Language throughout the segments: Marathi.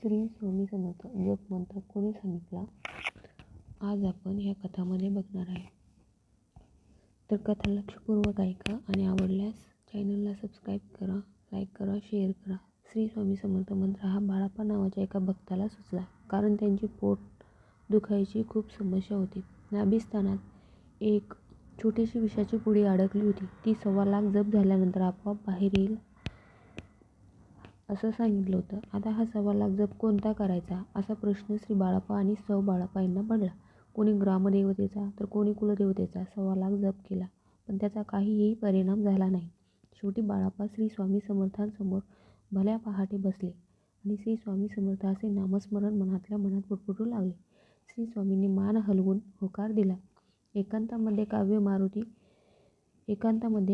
श्री स्वामी समर्थ जप मंत्र कोणी सांगितला? आज आपण ह्या कथामध्ये बघणार आहे. तर कथा लक्षपूर्वक ऐका आणि आवडल्यास चॅनलला सबस्क्राईब करा, लाईक करा, शेअर करा. श्री स्वामी समर्थ मंत्र हा बाळाप्पा नावाच्या एका भक्ताला सुचला, कारण त्यांची पोट दुखायची खूप समस्या होती. नाभिस्थानात एक छोटीशी विषाची पुडी अडकली होती. ती 1.25 लाख जप झाल्यानंतर आपोआप बाहेर येईल असं सांगितलं होतं. आता हा 1.25 लाख जप कोणता करायचा असा प्रश्न श्री बाळाप्पा आणि सौ बाळाप्पा यांना पडला. कोणी ग्रामदेवतेचा तर कोणी कुलदेवतेचा 1.25 लाख जप केला, पण त्याचा काहीही परिणाम झाला नाही. शेवटी बाळाप्पा श्री स्वामी समर्थांसमोर भल्या पहाटे बसले आणि श्री स्वामी समर्थ असे नामस्मरण मनातल्या मनात पुटपुटू लागले. श्री स्वामींनी मान हलवून होकार दिला. एकांतामध्ये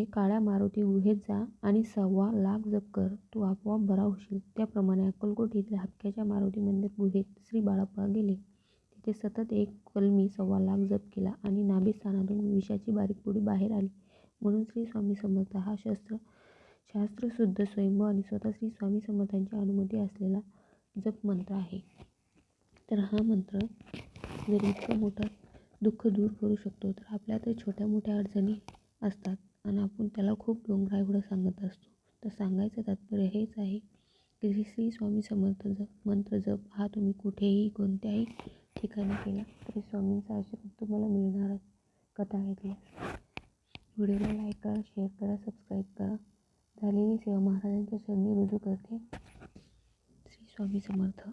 काळ्या मारुती गुहेत जा आणि 1.25 लाख जप कर, तू आपोआप बरा होशील. त्याप्रमाणे अक्कलकोट येथील हक्क्याच्या मारुती मंदिर गुहेत श्री बाळाप्पा गेले. तिथे सतत एक कलमी 1.25 लाख जप केला आणि नाभिस्थानातून विषाची बारीक पुडी बाहेर आली. म्हणून श्री स्वामी समर्थ हा शास्त्रशुद्ध स्वयंभू आणि स्वतः श्री स्वामी समर्थांची अनुमती असलेला जप मंत्र आहे. तर हा मंत्र जर इतकं मोठं दुःख दूर करू शकतो, तर आपल्या तर छोट्या मोठ्या अडचणी असतात आणि आपण त्याला खूप डोंगरा एवढं सांगत असतो. तर सांगायचं तात्पर्य हेच आहे की श्री स्वामी समर्थ मंत्र जप हा तुम्ही कुठेही कोणत्याही ठिकाणी केला तरी स्वामींचा आशीर्वाद तुम्हाला मिळणारच. कथा ऐकल्यास व्हिडिओला लाईक करा, शेअर करा, सबस्क्राईब करा. झालेली सेवा महाराजांच्या चरणी रुजू करते. श्री स्वामी समर्थ.